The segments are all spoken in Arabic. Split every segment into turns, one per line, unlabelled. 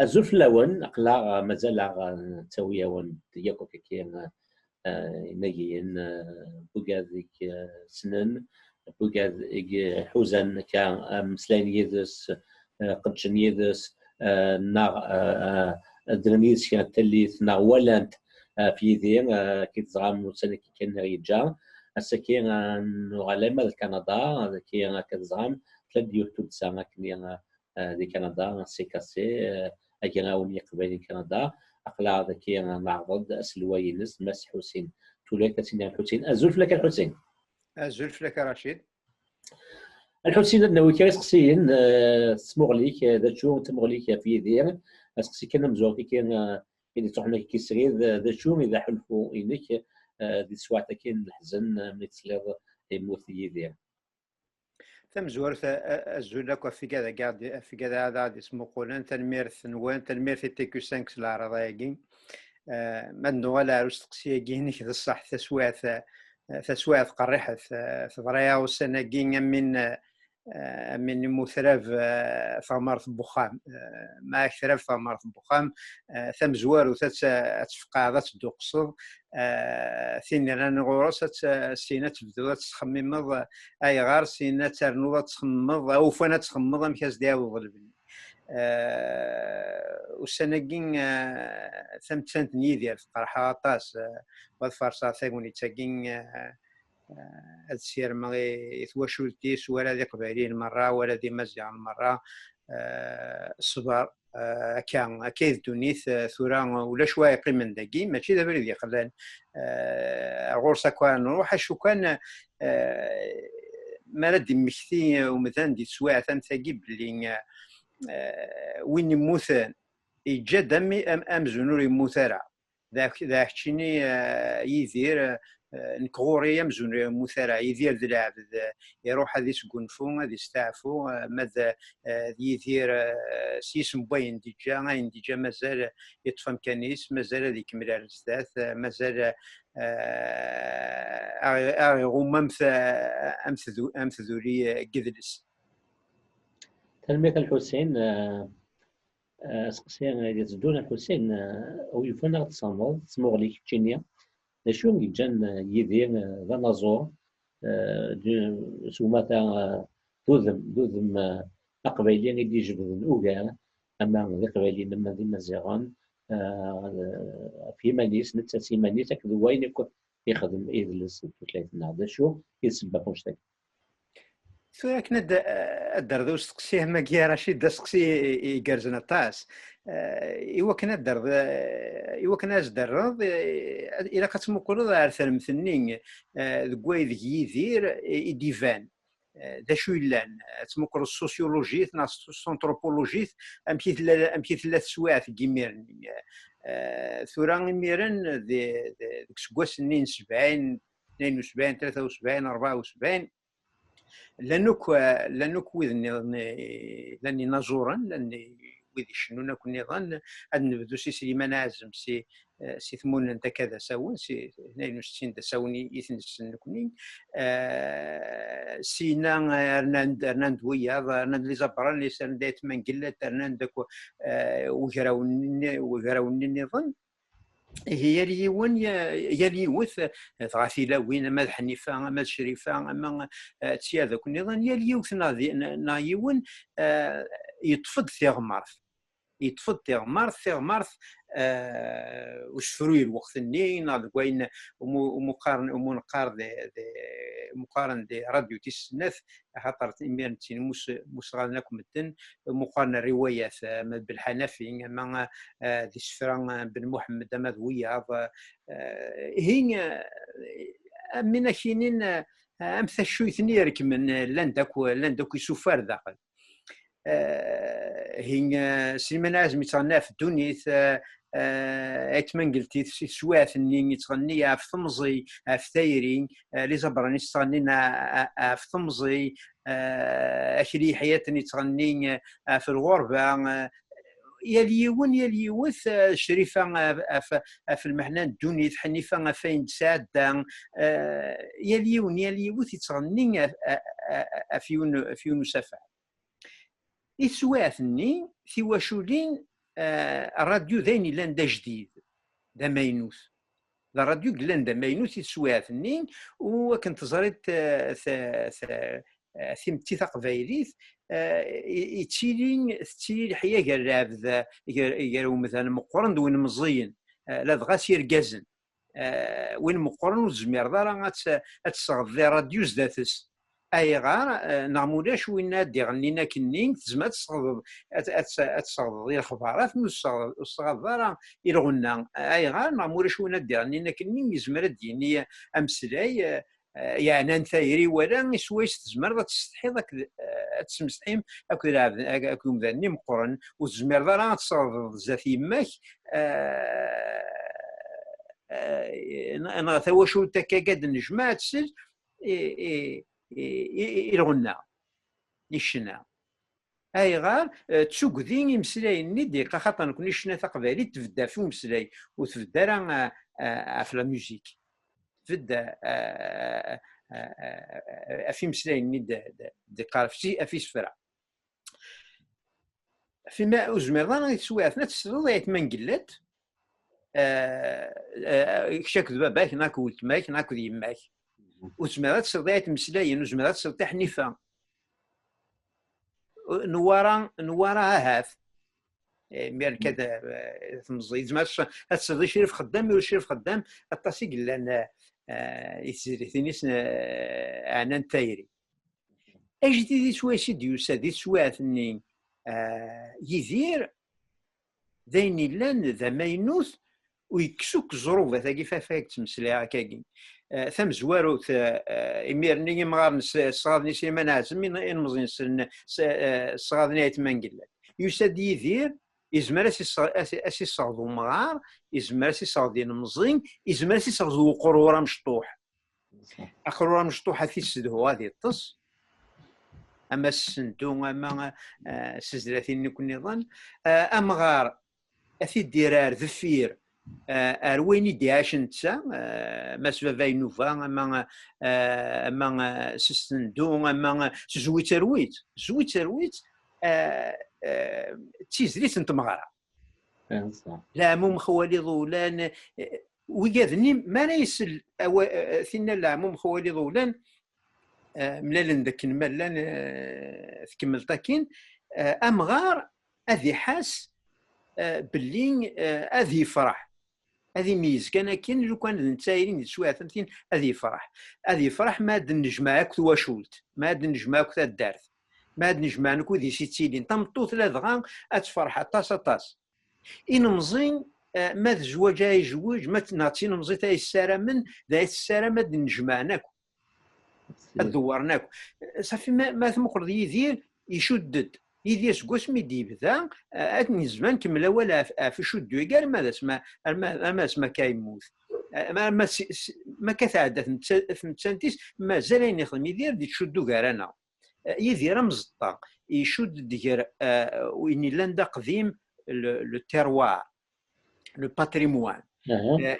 الزلف اللون أقلا مازال تسوي ون ياكو كي نجين بوغاذيك سنن بوغاذيك حوزن كان مسلين يدس قدشن يدس ناغ درنيس كان تليث ناغ ولانت في ذي كي تزغام سنة كي كان ريجا السكين نغالما كندا كي كتزغام ثلاث يوتيوب ساعة كني دي كندا سيكاسي أجينا وني قبيل كندا أقلع ذكي نعرض أسلوى ينس مس حسين توليك سيدنا الحسين أزولف لك الحسين
أزولف لك رشيد
الحسين أنه كيس قصين سمغليك ذا شو تمغليك في ذير أسقسي كنا مزوقي كان اللي تروحنا كيسري ذا شو إذا حلفوا إنك ذي سواعتا كان الحزن متسلر يموت ذير
ثم زورت الزولك في كذا قاعد في كذا هذا اسمه قولن تنمير ثنوان تنمير في تيكو سانكس العرض يجين ما نولا رستقسي جيني كذا الصح تسويات قريحة ثضريا والسنة جين من مثرف ثمرة بخام ما أكثر ثمرة بخام ثم زوار وتتفقع ذات الدقصر ثين لنا غورس سينة تبدو تخمم أي غار سينة ترنو تخمم أو فانا تخمم مكاز دياو غلبني والسنقين ثم تنتني ديال فرحة طاس والفرصة ثقوني تاقين السير مغي يتواشولتيس ولا ذي قبيلين مرة ولا ذي مزيان مرة الصبر كان أكيد دونيث ثورا ولا شوية قيمة داكي ماشي دابا اللي خلان غورسا كان نروح شو كان ما ردي مكثي ومثلا دي سواع ثاني بلي وين يموت يجد أم زنور يموت راه ذاك شيني يدير نكغوريا مزون مثارع يدير ذي العبد يروح هذي سقنفو هذي استعفو ماذا يدير سيس مبين ديجا مازال يطفى مكانيس مازال هذي كمل الرزدات مازال غوما أمثذوري قذلس
تلميذ الحسين سقسيان يزدون الحسين أو يفنى تصمد سموغليك تشينيا شو جان يدير ذا نازور سوماتا دوذم أقبيلين اللي يجبدن أوغا أما ذي قبيلين لما ذي مزيغان في مانيس نتسي مانيس أكدو وين يكون يخدم إيدلس وثلاثة هذا شو يسبب مشتاق
ثورة كنا الدردو سقسيه ماكيا رشيد دا سقسي يقرزنا طاس إوا كنا الدرد إوا كنا زدرد إلا كتمقلو عرثر مثلني ذكواي ذي يدير إديفان دا شو يلان تمقل السوسيولوجيت ناس السنتروبولوجيت أمكي ثلاث سوايع في كيميرن ثورة ميرن ذيك سكواس نين 70 72 73 74 لانك لاني ناجورا لاني ويدي شنو كون نظن عاد نبدو سي سليمان عازم سي ثمون انت كذا ساون سي 62 ساوني يثنسن كوني سينا ارناند ويا ارناند لي زبران لي سان دايت من قله ارناند داك وغراوني نظن هي اليون يا اليوث ثغاثيلا وين ما حنيفه ما شريفه ما تسيا ذاك النظام يا اليوث نايون يطفد يطفد ثغمارث وشفروي الوقت النين هذا وين مقارن دي راديو تيسنث خاطر اميرتين غادناكم الدن مقارنه الروايات بالحنفي مع دي سفران بن محمد مذويه هي من كاينين امثل شويثني يرك من لانداك يسوفر داخل هي سليمان عازم يتغنى في الدونيث ايتمن قلتي سواث اني يتغني في ثمزي في ثايرين لي زبراني تغنينا في ثمزي اكلي حياتني تغني في الغربه يا اليوث شريفه في المحنان الدونيث حنيفه فين تساعد يا اليوث يتغني في يونس سفا إسواثني في وشولين الراديو ذاين لان دا جديد دا ماينوث الراديو قلان دا ماينوث يتسويها ثنين وكنت زريت ثيمتي تقبايليت يتشيلين الحياه قال العبد قالوا مثلا مقرن وين مزيين لا دغا سير كازن وين مقرن وزمير راه غتستغذي راديو زداتس اي غار نعمولاش وين نادي غنينا كنين تزما تستغذي الاخبارات وتستغذي راه الغنى اي غار نعمولاش وين نادي غنينا كنين يزمر ديني امسلاي يعني انت يري ولا سويس تزمر تستحي ذاك تسمسحيم اكو لعب اكو مذني مقرن وتزمر راه تصرف بزاف يماك انا ثواشو تكاكاد النجمه تسل الغنى الشنا اي غار تسوق ذين يمسلاي ني خاطر نكون الشنا تقبالي تبدا في مسلاي وتبدا راه في لا ميوزيك تبدا في مسلاي ني قارفتي في سفره فيما أزمر يتسوي أثناء تسرضيت من قلت كشاك باباك ناكو ولتماك ناكو يماك وزمرات تسرضيت مسلاين وزمرات تسرضي حنيفة نوارا هاف مير كذا تمزيد زعما تسرضي شريف خدام ولا شريف خدام الطاسي قلنا يتزري ثنيس عنان تايري اجدي دي سوا سيدي يسادي سوا ثنين يدير ذين لان ذا ماينوث ويكسوك الظروف ثاقي فاك تمسلي هكاكي ثم زوارو اميرني مغار صغادني سيمان عازم من مزين صغادني يتمان قلات يساد يدير يزمر اسي صغدو مغار يزمر اسي صغدين مزين يزمر اسي صغدو قرورة مشطوح قرورة مشطوحة في السدهو هذه الطس اما السندو اما سزلاتين نكون نظن امغار اثي الدرار ذفير ارويني دياش نتسا ما سبب نوفا اما سندو اما زويت رويت تيزريت انت مغارة لا مو خوالي ظولان ويقاذني ما لا يسل ثنا لا مو خوالي ظولان ملالن ذاك الملان تكمل تاكين امغار اذي حاس باللي اذي فرح اذي ميز كان لو كان نتايرين شويه ثمثين اذي فرح ما دنجماك تواشولت ما دنجماك تدارت ما دنجمانك ذي سيتيلين طمطوط لا دغا اتفرح طاس ان مزين ما الزواج يجوج ما تناطين مزي تاي الساره من ذا الساره ما دنجمانك دورناك صافي ما ثمقرض يدير يشدد يدير سكوس مي بدا اتني زمان كملا ولا في شدو قال ماذا اسمه ما اسمه كايموت ما كتعدى ثمتسانتيس ما زال يخدم يدير دي تشدو كارانا يدير مزطا يشد دير وين لاندا قديم لو تيروار لو باتريموان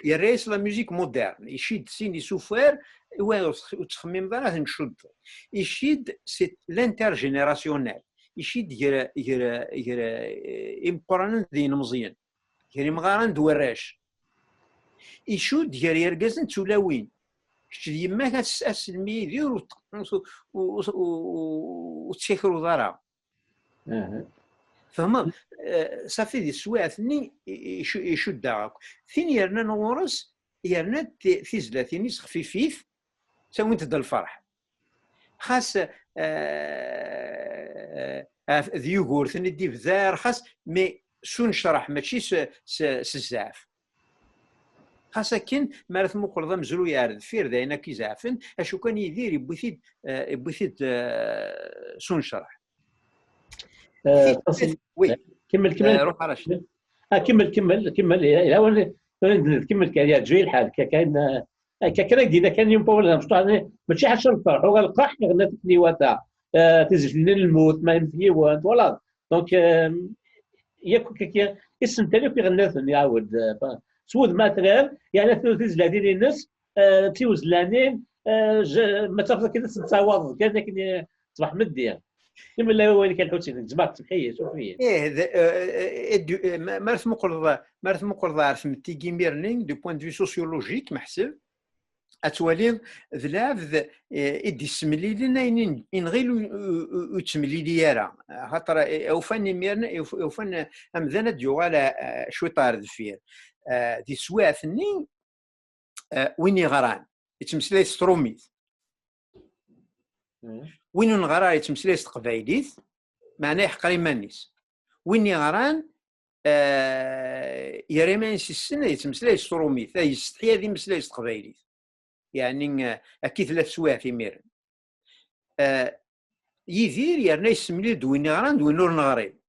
يريس لا ميوزيك مودرن يشيد سيني سوفير وتخمم ذا نشد يشيد سي لانتر جينيراسيونيل يشيد يرا امقران دين مزيان يرا مغارن دوراش يشود يرقزن تولاوين شتي ما كتسلمي يدير وتشكروا ضرا فما صافي دي السوايع ثني يشدها ثاني يرنا نورس يرنا تيزلا ثاني خفيفيف سويت د الفرح خاص ذيوغور ثاني دي بذار خاص مي شون شرح ماشي سزاف خاصة كن مارث مقرضة مزرو يعرض فير داينا كي زعفن اشو كان يدير يبوثيد شون شرح
كمل
روح على شنو
كمل كمل كان جوي الحال كان جديده كان يوم باول مشطوح ماشي حاجه الفرح هو القح غنات كنيواتا تزجل الموت ما يمثي وانت ولا دونك ياكو كي اسم تاني في غنات يعاود سود ما تغير يعني تزلا ديال الناس تيوزلانين ما تاخذ كذا تتصاوض كذا صباح مديه كما لا وين كان الحوتين جماعه تمحيه شوف فيه
مارث مقرض عرف متيجي ميرنينغ دو بوين دو سوسيولوجيك محسب اتوالي ذلاب ادي السمليلين ان غير وتسمليلي راه خاطر اوفاني ميرنا اوفان امذانا ديو على شوي طارد فيه دي سواثني وين يغران يتمسلاي ستروميت وين نغرا يتمسلاي تقبايليت معناه يحقري مانيس وين يغران يريمان السنه يتمسلاي ستروميت يستحي هذه مسلاي تقبايليت يعني اكيد ثلاث سوايع في ميرن يدير يرنا يسملي دوين يغران دوين نور نغري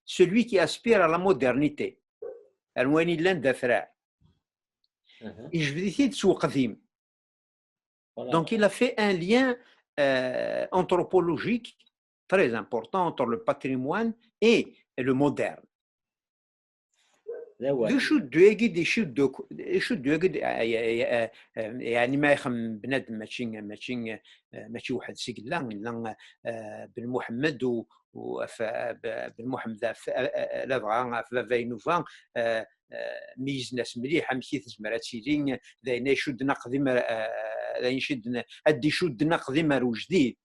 celui qui aspire à la modernité الواني لان دافراع يجبدي سوق قديم. Donc il a fait un lien anthropologique très important entre le patrimoine et le moderne. يشد يجد يشد يجد يعني ما يخم بنادم ماشي واحد سيكلا لا بن محمد بن محمد لا بغا فاينوفا ميز ناس مليح مشي تزمر تسيرين داين يشد نقدم داين يشد ادي يشد نقدم رو جديد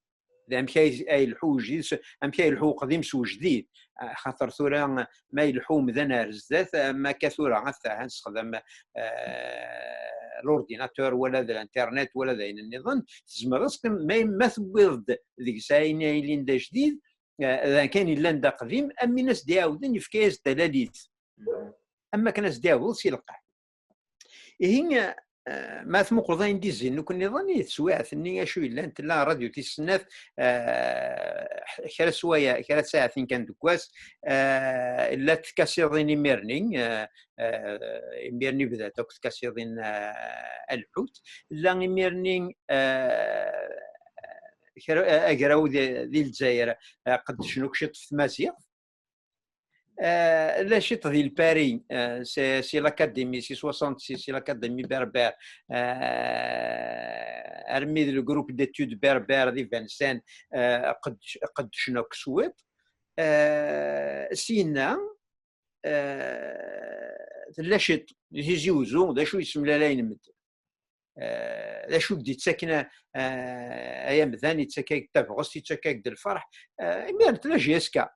مشى يلحو جديد مشى يلحو قديم سو جديد خاطر ثورة ما يلحو مذنا رزدات ما كثورة غثا نستخدم الاورديناتور ولا الانترنت ولا ذاين النظام تزمر ما ثبض ذيك ساين يلين دا جديد اذا كان لان دا قديم امي ناس داودن يفكاز دلاليت اما كناس داود سيلقى هي ما ثم قضاين دي زين كون نظامي تسواع ثني شو الا انت لا راديو تيسناف كرا سوايا كرا ساعه فين كان دكواس لا تكاسيرين ميرنين ميرني بدا توك تكاسيرين الحوت لا ميرنين اقراو ذي الجزائر قد شنو كشط في مازيغ لا شيط ديال باري سي لاكاديمي سي 66 سي لاكاديمي بربر ارمي لو جروب ديتود بربر دي فانسان قد شنو كسويط سينا لا شيط يجيوزو دا شو يسمى لا ينمد لا شو بديت ساكنه ايام ثاني تسكاك تفغس تسكاك ديال الفرح ميرت لا جيسكا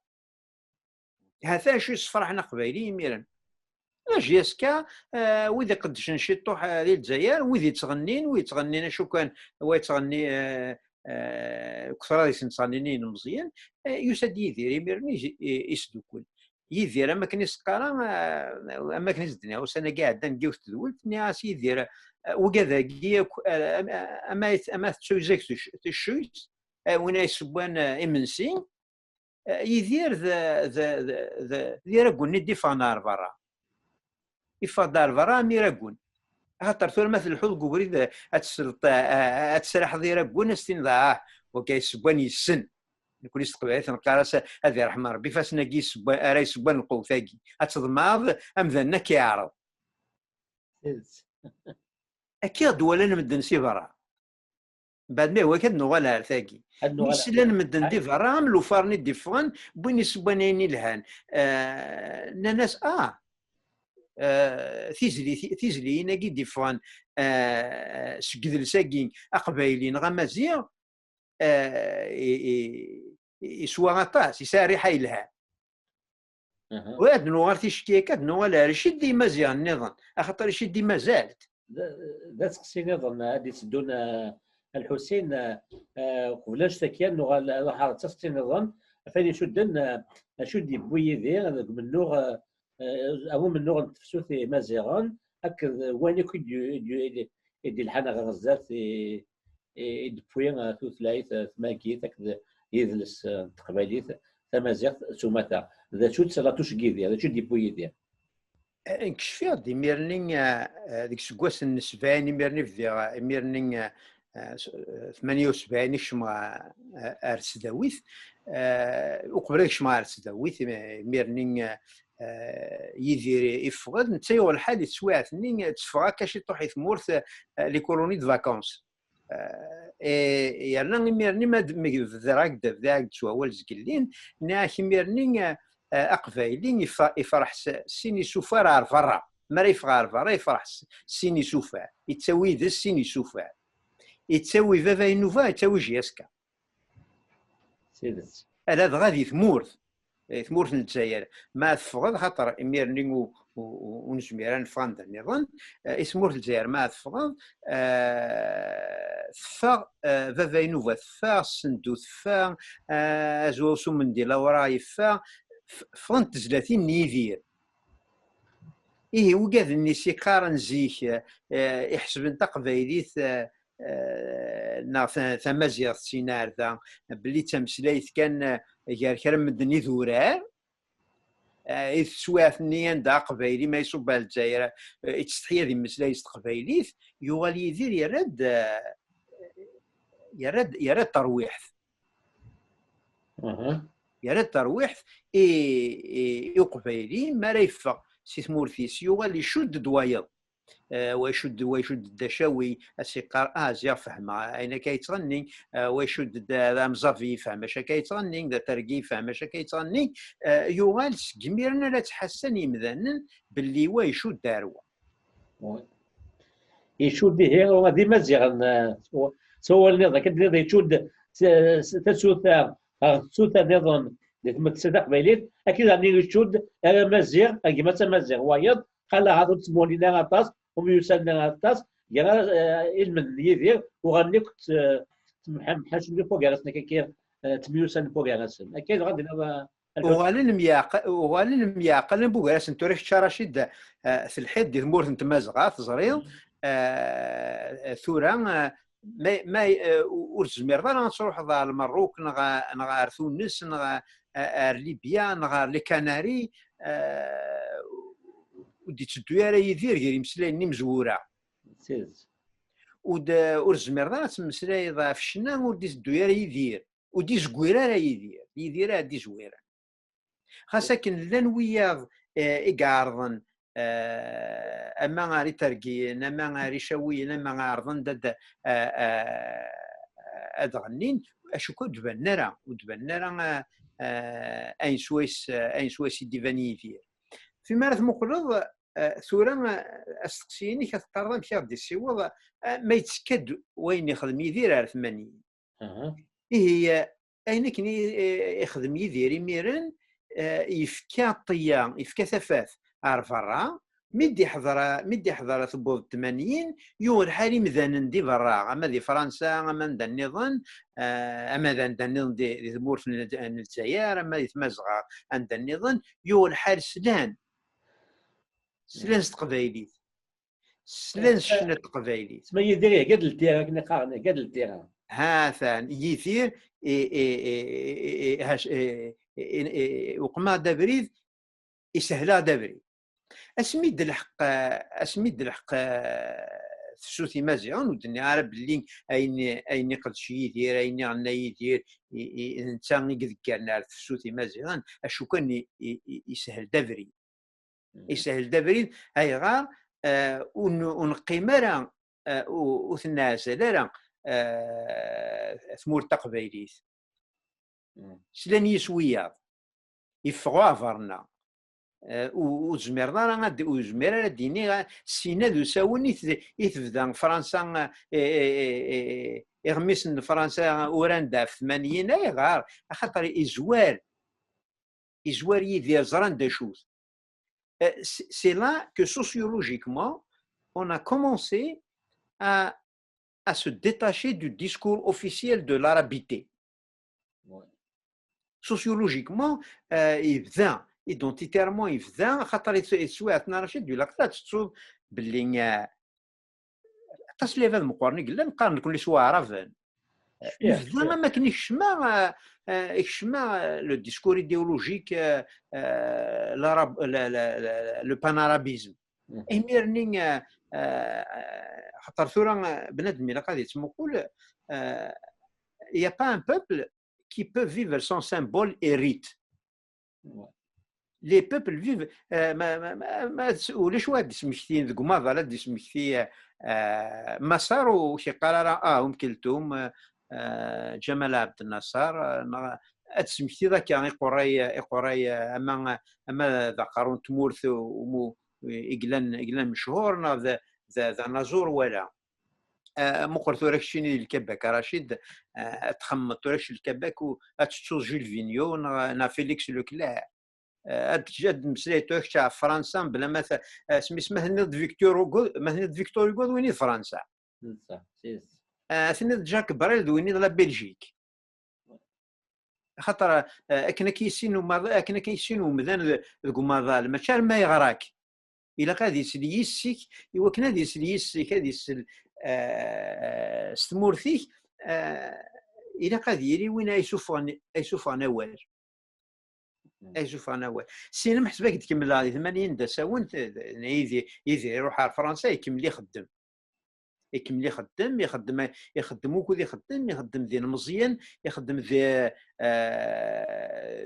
هذا شو فرحنا قبايلي ميرن لا جيسكا واذا قدش نشطو ديال الجزائر ويذ تغنين ويتغنينا شو كان هو يتغني كثر يسنصانين مزيان يسد يدير يميرني يسدوكل يدير اما كان يسقرا اما كان يزدنا وسنه قاعد نلقاو تدولت ناس يدير وكذا اما تسوزك تشويت وين يسبان امنسين يدير ذا يرقون ندي فانار برا يفضل برا ميرقون خاطر ثور مثل الحوض قبري اتسرح ذي يرقون استنضاع وكيسبان يسن نكون يستقبل نقراس هذه رحمه ربي فاسنا كي راي سبان القوثاقي اتضماض امذنا كيعرض اكيد ولا نمد نسي برا بعد ما هو كان نغال عرثاقي نسلان مدن دي فرام لو فارني دي فان بوين يسبانيني الهان ناس تيزلي ناقي دي فان سكذل ساقين اقبايلين غمازيغ يسوى غطاس يساري حي لها واد نوار تيشكي كاد نوار رشيد دي مزيان نظن اخطر رشيد دي مازالت
ذات تقسي نظن هادي تدون الحسين قبلاش تكيان نغال حارة تسقسي نظن فاني شدن شد بوي ذي من نوغ أو من نوغ تفسوثي مازيغان أكد وين يكون يدي الحنا غزات يدبوين ثلاث ثماكيت أكد يذلس تقباليت ثمازيغ سومتا ذا شد سلاتوش كيدي هذا شد يبوي ذي
انكشفير دي ميرنين ديك سكواس النسباني ميرني في ميرنين 78 شما ارس داويث وقبل شما ارس داويث ميرنين يدير يفقد نتا هو الحال يتسواعثني تفغا كاش يطوح يثمورث لي كولوني دو فاكونس يرنا ميرني ما ذراك ذاك شوال زكلين ناك ميرني اقفايلين يفرح سيني سوفار عرفرا ما يفغار فرا يفرح سيني سوفار يتسوي ذا سيني سوفار يتسوي فافا ينوفا يتسوي جياسكا
سيدت
هذا غادي ثمورث ثمورث الجزائر ما تفقد خاطر ميرني ونجميران فاند نظن اسمورث الجزائر ما تفقد ثفا فافا ينوفا ثفا سندو ثفا زو سومن دي لاوراي ثفا فانت 30 نيفير إيه وقاد النسي قارن زيك يحسب انت قبايليت ثمازيغ سينار ذا بلي تمسلايت كان غير كرم مدني ذورار إذ سواث نيان دا قبايلي ما يصب على الجزائر يتستحيا ذي مسلايت قبايليت يغال يدير يرد ترويح يرد ترويح قبايلي ما ريفق سي ثمورثيس يغال يشد دوايض ويشد الدشاوي السيقار زير فهمها اين كيتغني ويشد ذا مزافي فهم اش كيتغني ذا ترقي فهم اش كيتغني يغال سكميرنا لا تحسن يمذنن باللي هو يشد داروا
يشد هي غادي مزيان سوى النظام كدير يشد تسوثا تسوثا نظام تمثل قبيليت اكيد غادي يشد مزيان كيما تمزيان وايض قال هذا تمولينا غطاس وميوسالنا غطاس يرى علم يدير وغني كنت محاش لي فوق راسنا كي تميوسال فوق راسنا اكيد غادي
وغالين مياقل بوغراس انت ريح رشيد في الحد ثمورث انت مازغا تزريض ثورا ما ورزمير ضل نصروح ضا المروك نغار تونس نغار ليبيا نغار لي كناري ودي تدويا راه يدير غير يمسلايني مزوره ورزمير ضل تمسلاي ضا في الشنا ودي تدويا راه يدير ودي زكويره راه يدير راه دي زويره خاصة كن لان وياض إقارضن أما غاري ترقين أما غاري شوين أما غارضن داد أدغنين أشوكو دبنرا ودبنرا أين سويس ديفاني يدير في مارث مقلوب ثورا أستقسيني كتقرض مشي غدي السيوض ما يتسكد وين يخدم يدير على 80 هي أين كني يخدم يدير يميرن يفكا طيا يفكا ثفاث عرفرا مدي حضر ثبوض 80 يور حالي مذان دي برا اما دي فرنسا اما دا النظام اما دا النظام دي ثبور في الجزائر اما دي تمازغا عند النظام يور حال سلان تقبايليت سلان شنو تقبايليت
ما يدير قد التيرا كنا قارنا قد التيرا
ثان يثير وقما دابريد يسهلا دابريد اسميد الحق سوثي مازيغون ودني عارف بلي اين قد شي يدير اين عندنا يدير انسان يقدر سوثي مازيغون اشو كان يسهل دابريد هاي غار ونقيمرا وثناسل ثمور تقبايليت سلان يسويا يفغوا فرنا وزميرنا راه غادي وزمير راه ديني سينا ذو ساوني يتبدا فرنسا يغمس فرنسا وراندا في 80 غار خاطر يزوار يدير زران دا شوز سي لا كو sociologiquement on a commencé à se détacher du discours officiel de l'arabité. Sociologiquement, يبدا identitairement يبدا خاطر يسوى اثنا رشيد يقول لك تصوب باللي تصلي هذا المقارنه قال نقارن كل شويه عرفان يبدا ما كاينش يشمع لو ديسكور ايديولوجيك العرب لو بانارابيزم اميرني خاطر ثورة بنادم الا قاعد يتمقول il y a pas un peuple qui peut vivre sans symbole et rite. Les peuples vivent ما تسولش واحد سمكتين ذوك ما ظل سمكتي مسار وشي قرار ومكلتوم جمال عبد الناصر اتسمكتي ذاك يقراي اما ذكرون تمورث ومو إقلان مشهور ذا نازور ولا مقرت ورشيني الكباك رشيد تخمط ورش الكباك وتشوز جيل فينيو نا فيليكس لوكلاع جد مسليتو تاع فرنسا بلا ما سميت هنيد فيكتور هوغو ويني فرنسا ثنيد جاك بريل ويني لا بلجيك خاطر اكنا كيسينو مذان الكماضال ماشي ما يغراك الا غادي يسليسك ايوا كان غادي يسليسك غادي ستمورثيك الا غادي يري وين يشوف نوال سينا محسبك تكمل هذه 80 دا ساونت يدي يروح على فرنسا يكمل يخدم وكود يخدم ذي مزيان يخدم ذي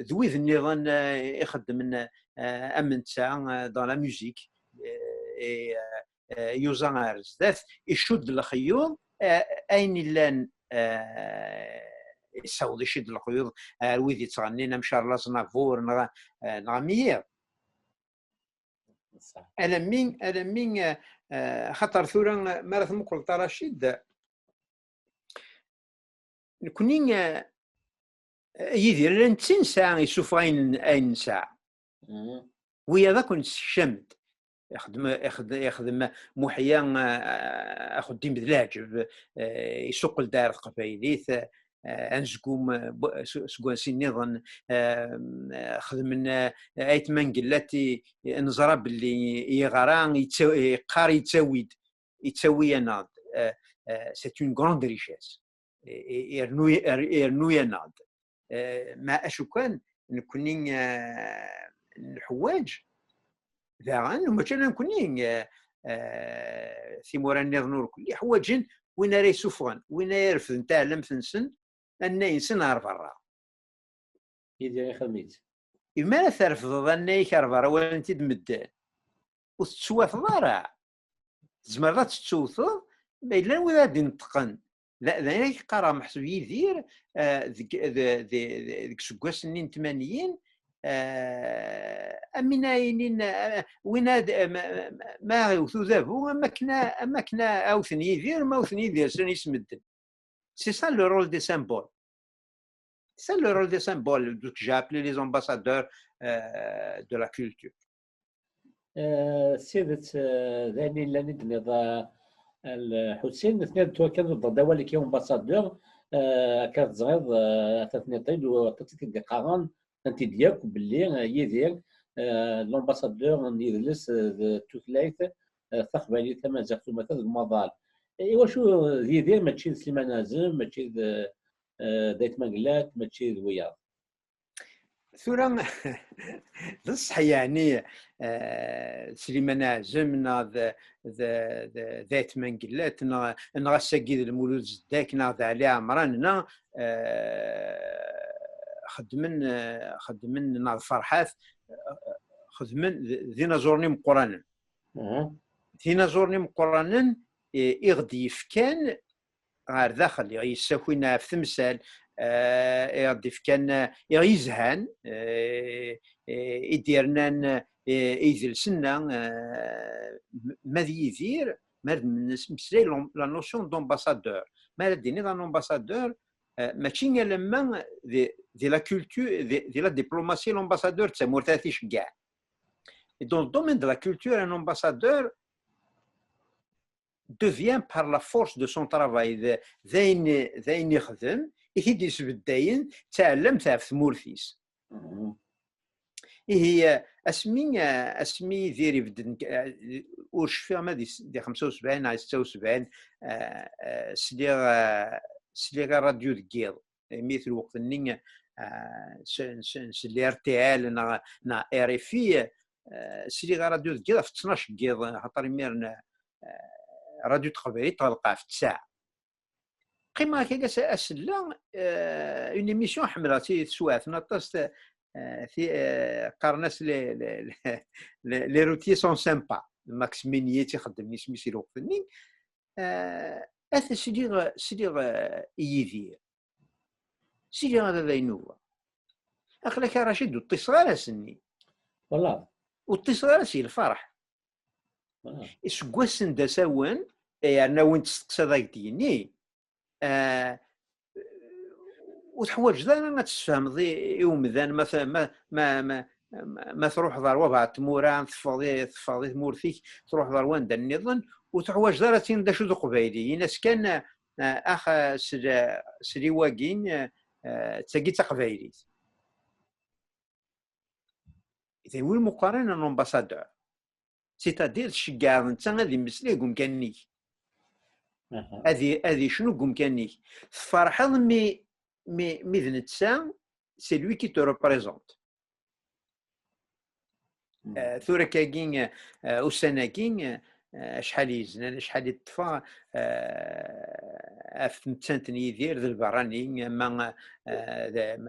ذويذ النظام يخدم امن تاع دون لا ميوزيك يوزان بزاف يشد الخيوط اين لان يساوض يشد الخيوط ويد يتغنينا مشارلا زنافور نغا ميير انا مين خاطر ثورا ماراث مقل رشيد نكونين يدير لان 90 ساعه يشوف اين ساعه ويا ذاك نشمد يخدم محيا خديم بالعجب يسوق لدار قبايليت انزقوم سكوانسي نظن خدمنا ايت منقلاتي نزرى باللي يغران يقاري يتسوي ناض سي اون غروند ريشيس يرنو يناض ما اشو كان نكونين الحواج ذاغن مثلا نكونين ثمورا نظنور كل حواجن وين راه يسوفون وين يرفد نتاع لمثنسن ان ينسن عرف برا
يدير خميس
ما ترفض ان يكر برا ولا انت تمدان وتسوات ضارع زمرات تسوث الا وين غادي نتقن لا يقرا محسوب يدير ذيك سكواس نين 80 امينين وين ما يوثو ذابو ما كنا اوثني يدير ما اوثني يدير سن يسمدن سي سا لو رول دي سامبول c'est le rôle des symboles que j'ai appelé les ambassadeurs de la culture.
سيدة ذاني اللي ندني الحسين اثنين توكل ضد دولة كي امباسادور كانت صغير تثني طيب وتتك القران انت ديالك باللي يدير الامباسادور يدلس توثلايث ثقبالي ثمان زغتو مثلا المظال ايوا شو يدير ماشي سليمان نازم ماشي دايت مقلات ماشي ذويا
ثورا بصح يعني سليمان عزم ذات منقلات نغا ساقيد المولود زداك ناض علي عمران خدمن ناض فرحات خدمن ذينا زورني مقرانا ذينا زورني مقرانا يغدي يفكان غير داخل يساكوينا في تمثال يضيف كان يزهان يديرنا يجلسنا ماذا يدير مسلي لا نوسيون دومباسادور ما ديني لا امباسادور ماشي لما دي لا كولتور دي لا دبلوماسي لامباسادور تمورتاتيش كاع دون الدومين دو لا كولتور ان امباسادور devient par la force de son travail ذاين يخدم يديس بالداين تعلم تاع في مورثيس هي اسمي ديري بدن واش فيها ما دي 75 على 76 سليغا راديو دكيض مثل وقت النين سلي ار تي ال نا ار اف اي سليغا راديو دكيض في 12 كيض خاطر ميرنا راديو تقبيلي تلقى في 9 قيمة كي أسلا اون ايميسيون حملاتي سواث نطست في قرناس لي روتيي سون سامبا ماكس مينيي تيخدم سميتي الوقت النين اث سيدي يدير سيدي هذا ذاينوبا اخلاك رشيد وتصغر سني
والله
وتصغر سي الفرح اسكواسن دا ساوان يعني وين تستقصى ذاك ديني وتحواج ذا ما تفهم ذي يوم ذا ما تروح ضار وبع تموران تفاضي مورثيك تروح ضار وين دا النظام وتحواج ذا تين دا شو ذو قبايلي ناس كان اخ سري واقين تلاقي تقبايلي إذا وين مقارنة الأمباسادور سيتادير تشجع أنت غادي مسلي قوم كانيك هذه شنو قوم كانيك فرحان مي ذنتسا سي لوي كي تو ريبريزونت ثورة كاكين وسناكين شحال يزنان شحال يطفى أفتمتسانتن يدير ذا البراني ما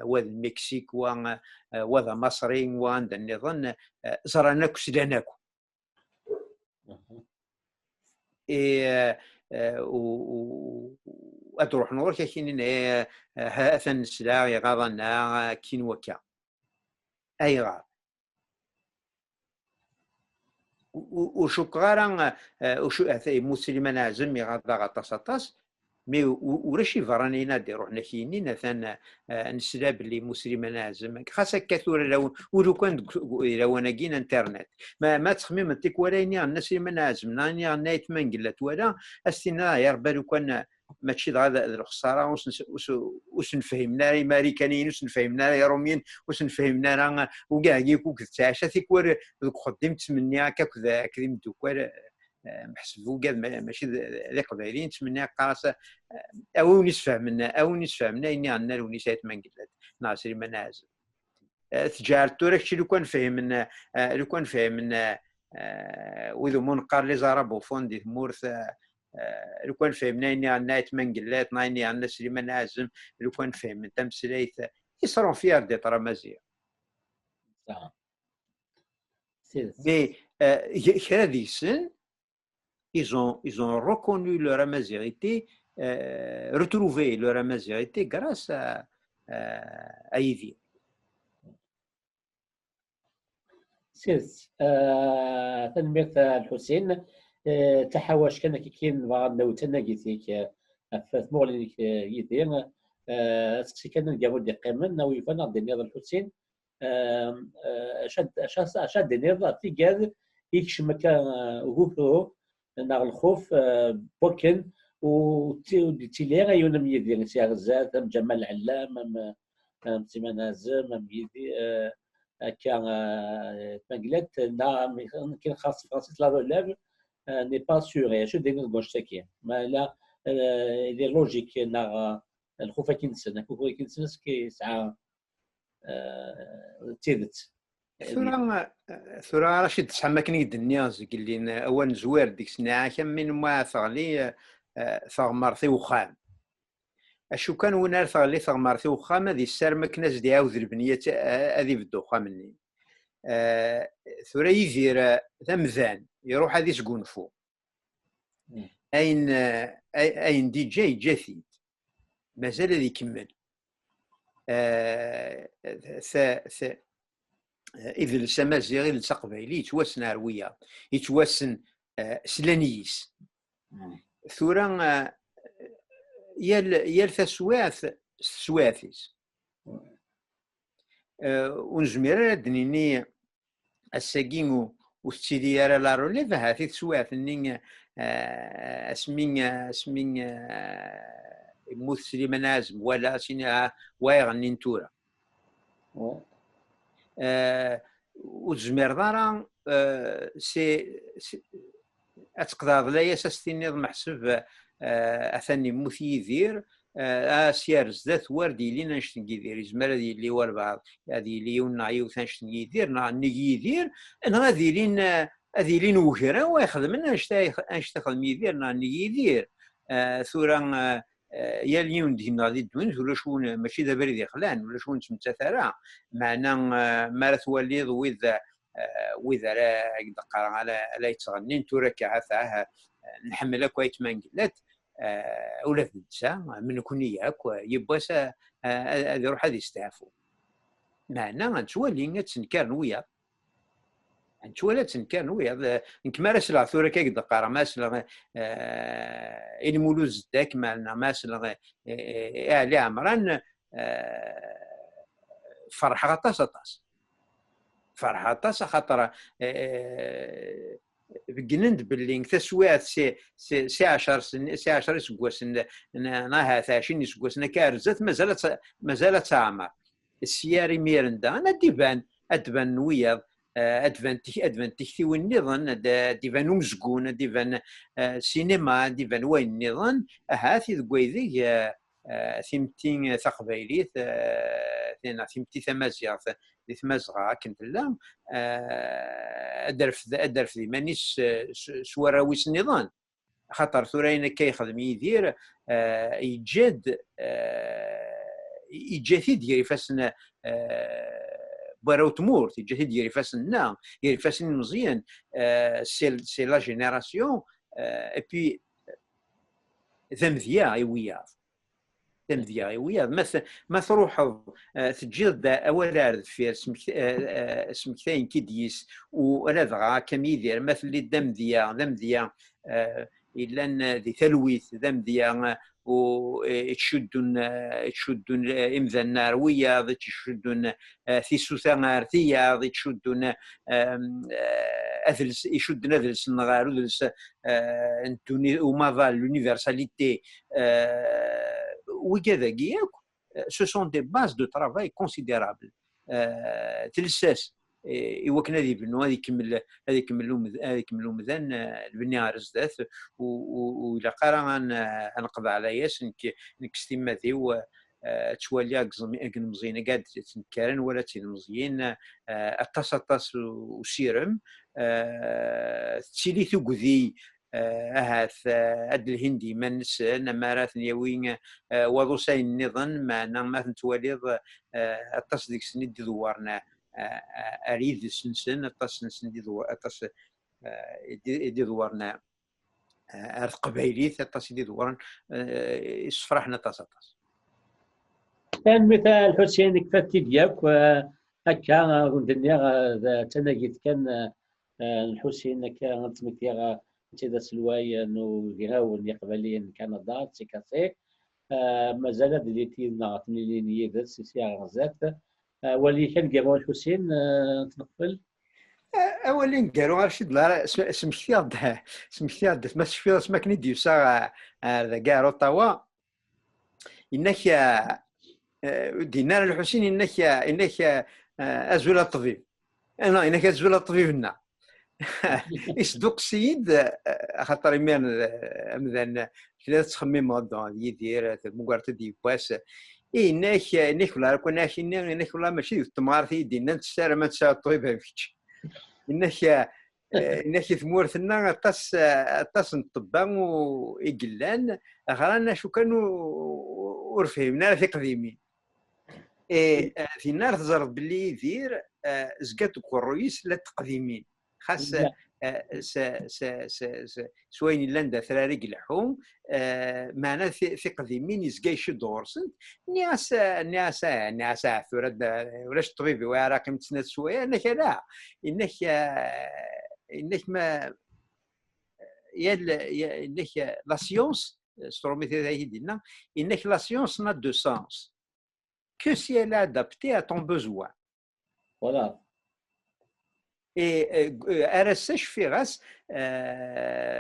وذا المكسيك وذا مصري وعند النظام زراناكو سداناكو وأتروح نور كاين هاثن السلاع يغاضنا كين وكا أي غار وشكرا وشو مسلمان عزم يغاضا غطاس مي ورشي فراني نادي روحنا كاينين مثلا نسلاب اللي مسلمان عزم خاصة كثور ولو كان لو انا كاين انترنت ما تخمم انتك ولا الناس اللي منازم ناني نايت من قلت ولا استنا يا ربي لو كان ماشي هذا الخساره واش نفهمنا الامريكانيين واش نفهمنا يا روميين واش نفهمنا وكاع كيكو كتعشى تيكور قدمت مني هكا كذا كريم دوكوال محسبو كاع ماشي ذي قبايلين تمنى قاصه او نسفهمنا اني عندنا الونيسات ما قلت ناصري منازل تجارتو راكشي لو كان فهمنا وذو منقر لي زربو فوندي مورث لو كان فهمنا اني عندنا ثمان قلات اني عندنا سليمان عازم لو كان فهم انت مسليت يصرون فيها دي طرامازيه
صح
مي كرا ديك السن ils ont reconnu leur amazérité, retrouvé leur amazérité grâce à Yves.
سيرت تنمية الحسين تحاوش كان كاين بعض نوتنا قيتيك ثمولي يدين سكسي كان نقابو دي قيمن ناوي فانا دنيا الحسين شاد دنيا في كاد يكشم كان غوفو ناغ الخوف بوكن وتيلي غيونم يدين سي غزات جمال العلام سيمان هازم يدي كان تمقلت كاين خاص فرنسيس لا روليف ني با سور شو دير غوشتاكي ما لا لي لوجيك نا الخوفه كينسن كوكو كينسن كي ساعه تيدت
ثورة رشيد تسحما كان يدنيا قال لي اول زوار ديك الساعه كان من ما ثغلي ثغمرتي وخام اشو كان وين ثغلي ثغمرتي وخام هذه السار ما كناش دي عاود البنيه هذه بالدوخه مني ثورة يدير ثمذان يروح هذه سقونفو اين دي جاي جاثيد مازال هذه يكمل إذا السمازيغي التقبايلي يتواسن عروية يتواسن سلانيس ثورا يال سواثيس ونزمير دنيني الساقين وستيدي يرى لا روليف هاثي سواث نين اسمين يموت سليمان عازم ولا سينا وايغ نينتورا وتزمير دارا سي اتقدر لا ياسستيني محسب اثني موت يدير سيار زدات واردي لينا نشتن يدير يزمر هذه اللي وربعض هذه اللي ونعيو ثانشتن يدير نيجي يدير انا هذه لين وكرا ويخدم لنا نشتغل يدير نيجي يدير ثورا يا اليوم دينا غادي دوين ولا شكون ماشي دابا اللي خلان ولا شكون تمتثرا معنا ما تولي وذ واذا لا يدقر على يتغنين تورا كعثاه نحمل كويت ما نقلت ولا تنسى من كون ياك يبواس هذا يروح هذا يستعفو معنا غنتولي تنكر وياه نتولى تنكر وياه نكمل سلا ثورة كي دقار ما سلا المولوز داك مالنا ما سلا علي عمران فرح غطاس فرح غطاس خاطر بقنند باللي تسويات سي 10 سنين سي 10 سكواس ناها 20 سكواس كارزات مازالت تعمر السياري ميرندا انا ادبان وياض ادفان تكتي والنظن ديفان ومزقون ديفان سينما ديفان وين النظن هاثي ذكويذي ثيمتين ثقبيليت ثيمتي ثمازيغ دي ثمازغا كنت لا ادرف ذي مانيس سواراويس النظام خاطر ثورين كيخدم يدير يجد يجاتي ديري فاسن براو تمور تيجاتي ديري فاسن يري فاسن مزيان سي لا جينيراسيون اي بي ذمذيا وياه تمذيا وياه ما تروح تجد اول في سمكتين كيديس ولا دغا كم يدير مثل دمذيا الا ذي ثلويث دمذيا وتشدون امذا النارويه تشدون ثيسوثا نارثيه تشدون اذلس يشدون اذلس النغار اذلس انتوني وماذا لونيفرساليتي وكذا كياك ce sont des bases de travail considérables تلساس يوكنا ذي بنو هذه يكملوا مذان البني عرزدات وإلا قرا نقضى على ياس نكستيما ذي تشواليا مزينه قاعد تنكرن ولا تنمزيين اتص وسيرم تسيلي ثقذي هاث اد الهندي منس نمارات نيوين وضوسين النظام معنا ما تنتواليض اتص ديك سني دوارنا اريد سنسن اتص نسن اتص دي دوارنا ارث قبايليت اتص دي دوارن يصفرحنا اتص
كان مثال حسين كفتي ديالك هكا الدنيا تناقيت كان الحسين كان تمثيغا تيدا سلواي انه يهاون يقبلين كندا تيكاسي مازال دليتي نعطني لي يدرس سيسيا غزات ولي كان قالوا الحسين تنقبل
اولين قالوا رشيد لا سمشتياد ما تشفي اسمك كني ديوسا هذا كاع طوا انك دينا الحسين انك ازول الطبيب انا انك ازول الطبيب لنا يصدق السيد خاطر مثلا كلا تخمم هذا يدير مقارنه دي باس انك ولا كنا انك ولا ماشي التمار في دينا تسار ما تسار الطبيب هذيك انك ثمورثنا تص الطبا ويقلان غرانا شو كانوا ورفهمنا في قديمين في النار تزرد باللي يدير زكات كرويس لا تقديمين خاص سوين لندا ثراري الحوم معنا في قديمين يزكا يشد غورسنت ناس ثورة ولاش الطبيب وراك متسنات شويه انك لا انك ما انك لا سيونس ستروميتي هذه ديالنا انك لا سيونس نا دو سانس que si elle est adaptée à ton besoin.
Voilà.
ارسش في غاس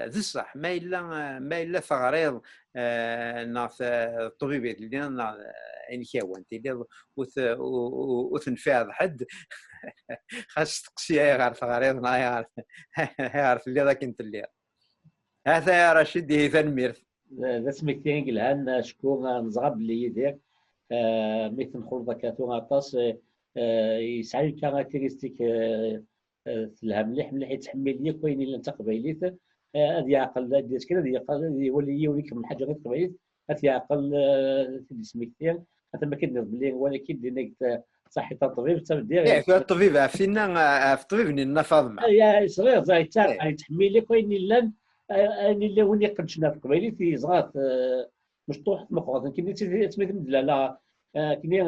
ذي الصح ما الا ثغريض ناث الطبيبات اللي يعني كاوان تيلي وتنفع حد خاص تقسيها غير ثغريض ما يعرف اللي ذاك انت اللي هذا يا رشيد هي تنمير
ذا سمكتين قلهان شكون نزغب اللي يدير مثل نخرج كاتو غطاس يسعى كاركتيرستيك لها مليح يتحمل ليك وين الا انت قبيليت هذا يعقل هذا كذا يعقل يولي يوريك من حاجه غير قبيليت هذا يعقل تدي سميكتين هذا ما كنظن بلي ولكن دينك صحي الطبيب تبدير
في الطبيب فينا في الطبيب نينا فاطمه
يا صغير زي
إيه.
يتحمل لك وين لان اللي وين يقدشنا في قبيلي في صغار مشطوح مقاطن كني تسميت لا لا كني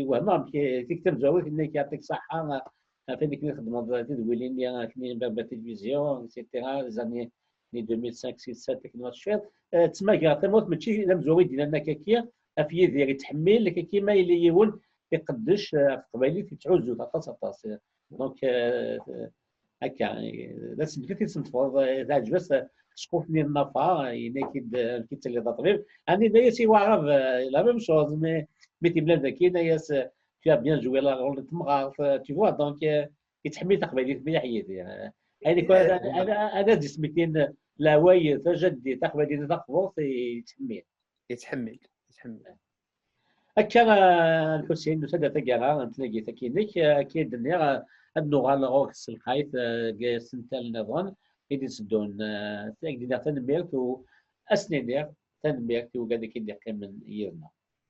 وهما كيكتب زوي كني كيعطيك صحه فين كني خدمه تدويلين لي كني باب التلفزيون اكسيتيرا زاني 2005 6 7 كني شفت تسمى كيعطي موت ماشي لا مزوي ديالنا كاكيا في يدي يتحمل لك كيما اللي يون يقدش في قبيلي تعوزو طاس دونك هكا لا سميتي تنتفض تعجبس شكوفني النفا يعني كي تسلي طبيب اني دايا سي واعرف لا ميم شوز مي تيبلا ذاكي دايا tu as bien joué la rôle de تمغار tu vois donc يتحمل تقبيلي في حياتي يعني انا سميتين لا واي تجدي تقبيلي تقبض يتحمل
يتحمل
هكا الحسين نسد تقرا نتلاقي تكينك اكيد نيغ النغال غوك السلخايت سنتال نظن إذا سدون تاك دينا تنميرت و أسنينير تنميرت وقاعد كيدير كامل يرنا